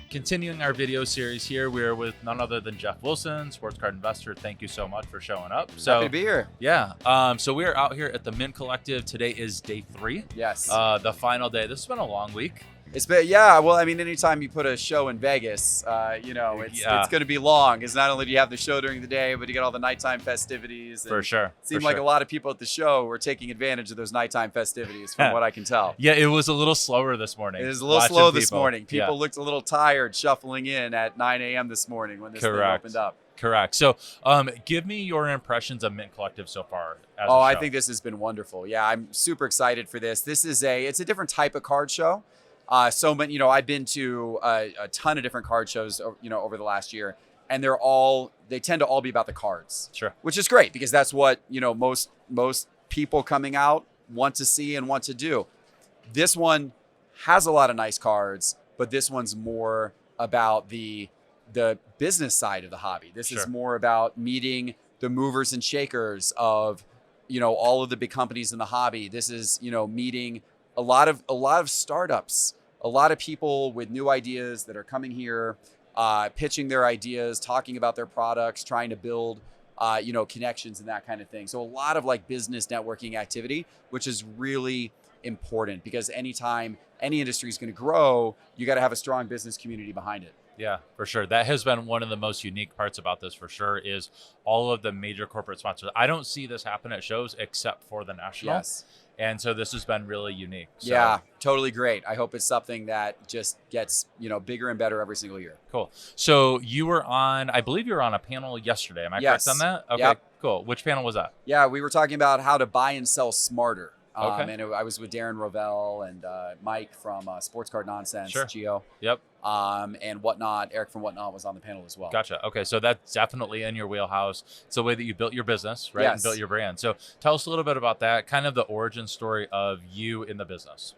Continuing our video series here, we're with none other than Geoff Wilson, sports card investor. Thank you so much for showing up. Happy to be here. Yeah. So we are out here at the Mint Collective. Today is day 3. Yes. The final day. This has been a long week. It's been, yeah. Well, I mean, anytime you put a show in Vegas, it's going to be long. Because not only do you have the show during the day, but you got all the nighttime festivities. For sure. It seemed like a lot of people at the show were taking advantage of those nighttime festivities, from what I can tell. Yeah, it was a little slower this morning. It was a little slow this morning. People looked a little tired shuffling in at 9 a.m. this morning when this thing opened up. Correct. So give me your impressions of Mint Collective so far as a show. I think this has been wonderful. Yeah, I'm super excited for this. It's a different type of card show. I've been to a ton of different card shows, over the last year, and they tend to all be about the cards. Sure. Which is great because that's what, most people coming out want to see and want to do. This one has a lot of nice cards, but this one's more about the business side of the hobby. This is more about meeting the movers and shakers of, all of the big companies in the hobby. This is, meeting a lot of startups, a lot of people with new ideas that are coming here, pitching their ideas, talking about their products, trying to build, connections and that kind of thing. So a lot of business networking activity, which is really important because anytime any industry is going to grow, you got to have a strong business community behind it. Yeah, for sure. That has been one of the most unique parts about this, for sure, is all of the major corporate sponsors. I don't see this happen at shows except for the National. Yes. And so this has been really unique. So. Yeah, totally great. I hope it's something that just gets, bigger and better every single year. Cool. So I believe you were on a panel yesterday. Am I correct on that? Okay, yep. Cool. Which panel was that? Yeah, we were talking about how to buy and sell smarter. Okay. And I was with Darren Rovell and Mike from Sports Card Nonsense, Geo. Yep. And Whatnot. Eric from Whatnot was on the panel as well. Gotcha. Okay, so that's definitely in your wheelhouse. It's the way that you built your business, right? Yes. And built your brand. So tell us a little bit about that, kind of the origin story of you in the business.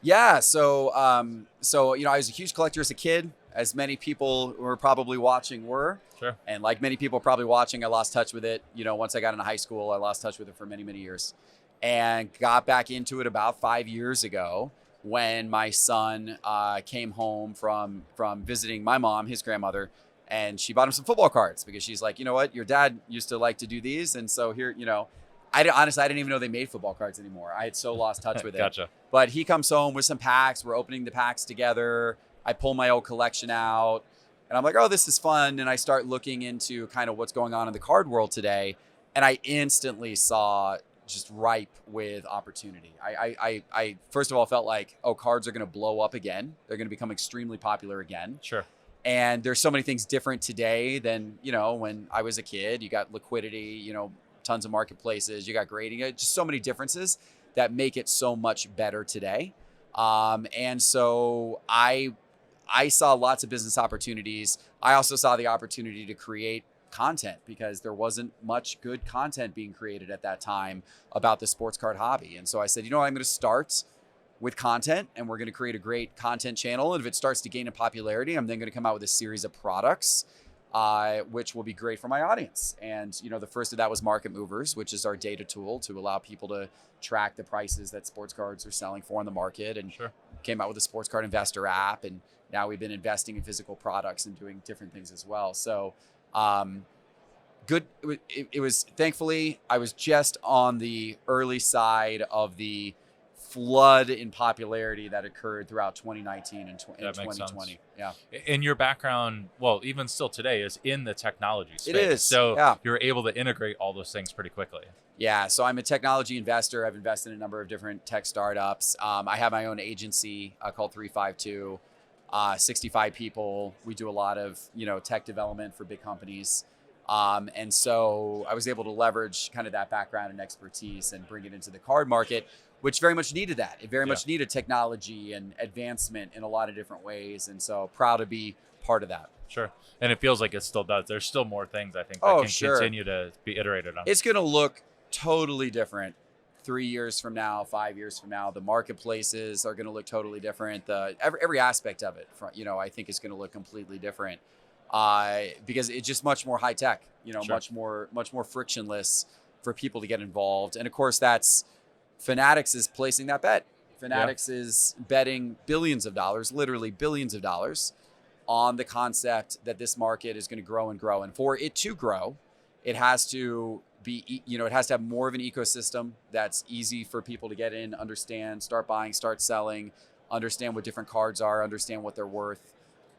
Yeah. So, I was a huge collector as a kid, as many people who were probably watching were. Sure. And like many people probably watching, I lost touch with it. Once I got into high school, I lost touch with it for many, many years. And got back into it about 5 years ago when my son came home from visiting my mom, his grandmother, and she bought him some football cards because she's like, you know what, your dad used to like to do these. And so here, I didn't even know they made football cards anymore. I had so lost touch with it. Gotcha. But he comes home with some packs. We're opening the packs together. I pull my old collection out and I'm like, oh, this is fun. And I start looking into kind of what's going on in the card world today. And I instantly saw just ripe with opportunity. I first of all felt like, cards are going to blow up again. They're going to become extremely popular again. Sure. And there's so many things different today than, when I was a kid. You got liquidity, tons of marketplaces, you got grading, just so many differences that make it so much better today. And so I saw lots of business opportunities. I also saw the opportunity to create content because there wasn't much good content being created at that time about the sports card hobby. And so I said, I'm going to start with content and we're going to create a great content channel. And if it starts to gain in popularity, I'm then going to come out with a series of products, which will be great for my audience. And, the first of that was Market Movers, which is our data tool to allow people to track the prices that sports cards are selling for in the market. And came out with a sports card investor app. And now we've been investing in physical products and doing different things as well. So, good. It was, thankfully, I was just on the early side of the flood in popularity that occurred throughout 2019 and 2020. Yeah. And your background, well, even still today, is in the technology space. It is. So you're able to integrate all those things pretty quickly. Yeah. So I'm a technology investor. I've invested in a number of different tech startups. I have my own agency called 352. 65 people. We do a lot of, tech development for big companies. And so I was able to leverage kind of that background and expertise and bring it into the card market, which very much needed that. It very much needed technology and advancement in a lot of different ways. And so proud to be part of that. Sure. And it feels like it still does. There's still more things I think that can continue to be iterated on. It's going to look totally different 3 years from now, 5 years from now. The marketplaces are going to look totally different. Every aspect of it, I think is going to look completely different because it's just much more high tech, much more frictionless for people to get involved. And of course, that's Fanatics is placing that bet. Fanatics is betting billions of dollars, literally billions of dollars, on the concept that this market is going to grow and grow. And for it to grow, it has to be, it has to have more of an ecosystem that's easy for people to get in, understand, start buying, start selling, understand what different cards are, understand what they're worth.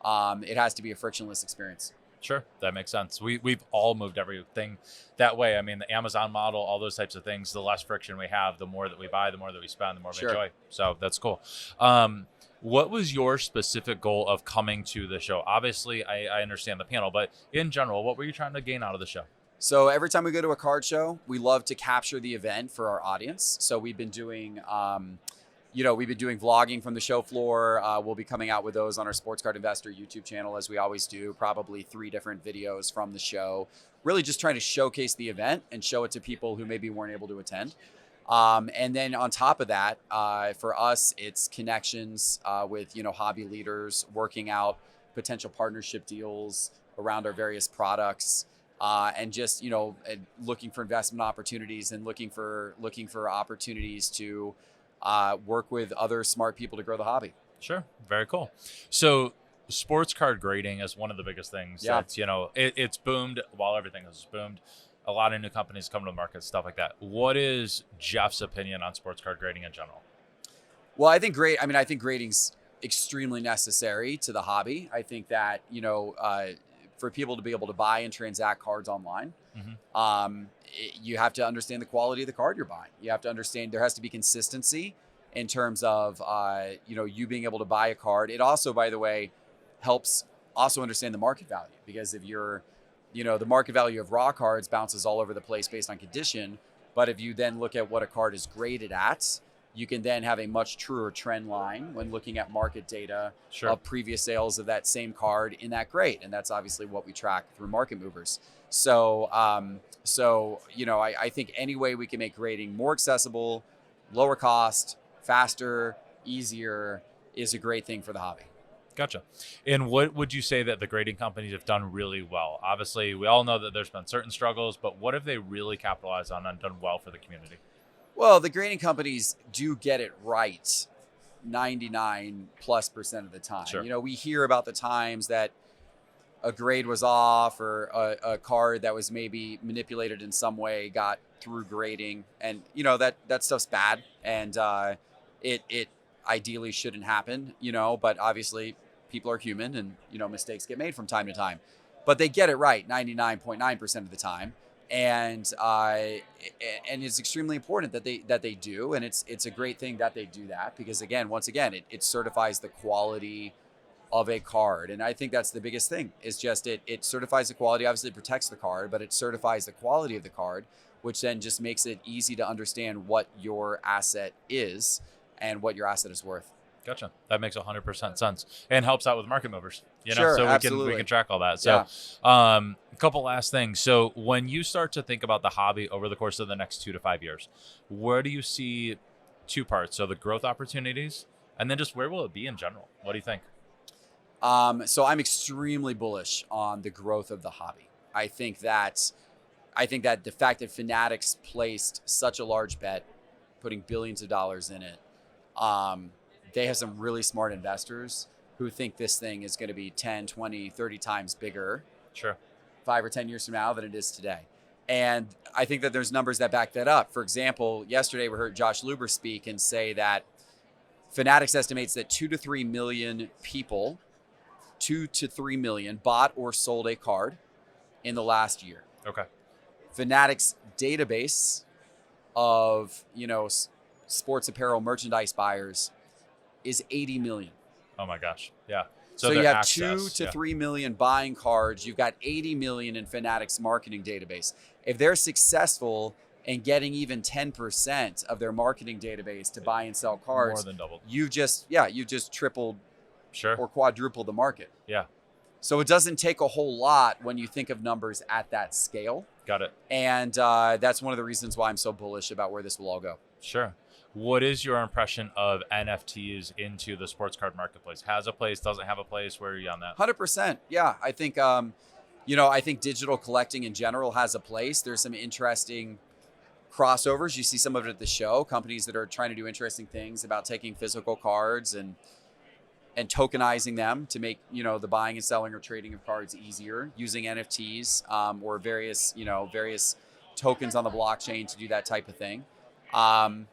It has to be a frictionless experience. Sure, that makes sense. We've all moved everything that way. I mean, the Amazon model, all those types of things, the less friction we have, the more that we buy, the more that we spend, the more we enjoy. So that's cool. What was your specific goal of coming to the show? Obviously, I understand the panel, but in general, what were you trying to gain out of the show? So every time we go to a card show, we love to capture the event for our audience. So we've been doing vlogging from the show floor. We'll be coming out with those on our Sports Card Investor YouTube channel, as we always do, probably 3 different videos from the show, really just trying to showcase the event and show it to people who maybe weren't able to attend. And then on top of that, for us, it's connections with, hobby leaders, working out potential partnership deals around our various products. And just, looking for investment opportunities and looking for opportunities to work with other smart people to grow the hobby. Sure. Very cool. So sports card grading is one of the biggest things. Yeah. That's, it's boomed while everything has boomed. A lot of new companies come to the market, stuff like that. What is Geoff's opinion on sports card grading in general? Well, I think grading's extremely necessary to the hobby. I think that, for people to be able to buy and transact cards online, you have to understand the quality of the card you're buying. You have to understand there has to be consistency in terms of, you being able to buy a card. It also, by the way, helps also understand the market value, because if you're, the market value of raw cards bounces all over the place based on condition. But if you then look at what a card is graded at, you can then have a much truer trend line when looking at market data of previous sales of that same card in that grade. And that's obviously what we track through Market Movers. So, I think any way we can make grading more accessible, lower cost, faster, easier is a great thing for the hobby. Gotcha. And what would you say that the grading companies have done really well? Obviously, we all know that there's been certain struggles, but what have they really capitalized on and done well for the community? Well, the grading companies do get it right 99+% of the time. Sure. We hear about the times that a grade was off or a card that was maybe manipulated in some way got through grading. And, that stuff's bad. And it ideally shouldn't happen, but obviously people are human and, mistakes get made from time to time. But they get it right 99.9% of the time. And it's extremely important that they do, and it's a great thing that they do that, because once again, it certifies the quality of a card. And I think that's the biggest thing, is just it certifies the quality. Obviously it protects the card, but it certifies the quality of the card, which then just makes it easy to understand what your asset is and what your asset is worth. Gotcha. That makes 100% sense and helps out with Market Movers, Sure, so absolutely. we can track all that. So, a couple last things. So when you start to think about the hobby over the course of the next 2 to 5 years, where do you see 2 parts? So the growth opportunities, and then just where will it be in general? What do you think? So I'm extremely bullish on the growth of the hobby. I think that the fact that Fanatics placed such a large bet, putting billions of dollars in it, they have some really smart investors who think this thing is going to be 10, 20, 30 times bigger. Sure. 5 or 10 years from now than it is today. And I think that there's numbers that back that up. For example, yesterday we heard Josh Luber speak and say that Fanatics estimates that 2 to 3 million people, 2 to 3 million, bought or sold a card in the last year. Okay. Fanatics database of, sports apparel merchandise buyers is 80 million. Oh my gosh. Yeah. So you have access, 2 to 3 million buying cards. You've got 80 million in Fanatics marketing database. If they're successful in getting even 10% of their marketing database to buy and sell cards, more than doubled. you've just tripled or quadrupled the market. Yeah. So it doesn't take a whole lot when you think of numbers at that scale. Got it. And that's one of the reasons why I'm so bullish about where this will all go. Sure. What is your impression of NFTs into the sports card marketplace? Has a place, doesn't have a place? Where are you on that? 100%. Yeah. I think, I think digital collecting in general has a place. There's some interesting crossovers. You see some of it at the show, companies that are trying to do interesting things about taking physical cards and tokenizing them to make, the buying and selling or trading of cards easier, using NFTs or various tokens on the blockchain to do that type of thing. I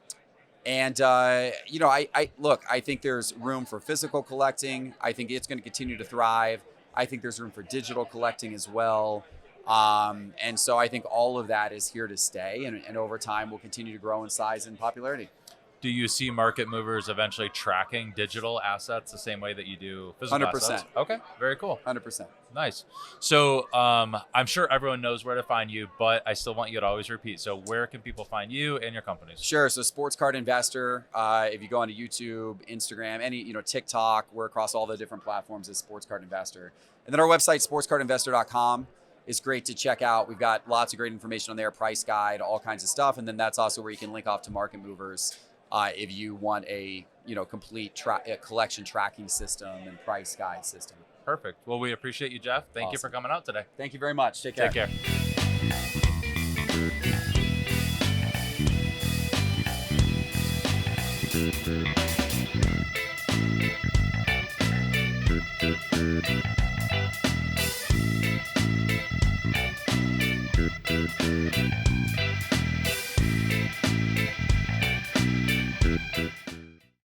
think there's room for physical collecting. I think it's going to continue to thrive. I think there's room for digital collecting as well. And so I think all of that is here to stay, and over time will continue to grow in size and popularity. Do you see market movers eventually tracking digital assets the same way that you do physical 100%. assets? Okay, very cool. 100%. Nice. So I'm sure everyone knows where to find you, but I still want you to always repeat. So where can people find you and your companies? Sure. So Sports Card Investor, if you go onto YouTube, Instagram, TikTok, we're across all the different platforms as Sports Card Investor. And then our website, sportscardinvestor.com, is great to check out. We've got lots of great information on there, price guide, all kinds of stuff. And then that's also where you can link off to market movers if you want a complete collection tracking system and price guide system. Perfect. Well, we appreciate you, Geoff. Thank you for coming out today. Thank you very much. Take care. Take care.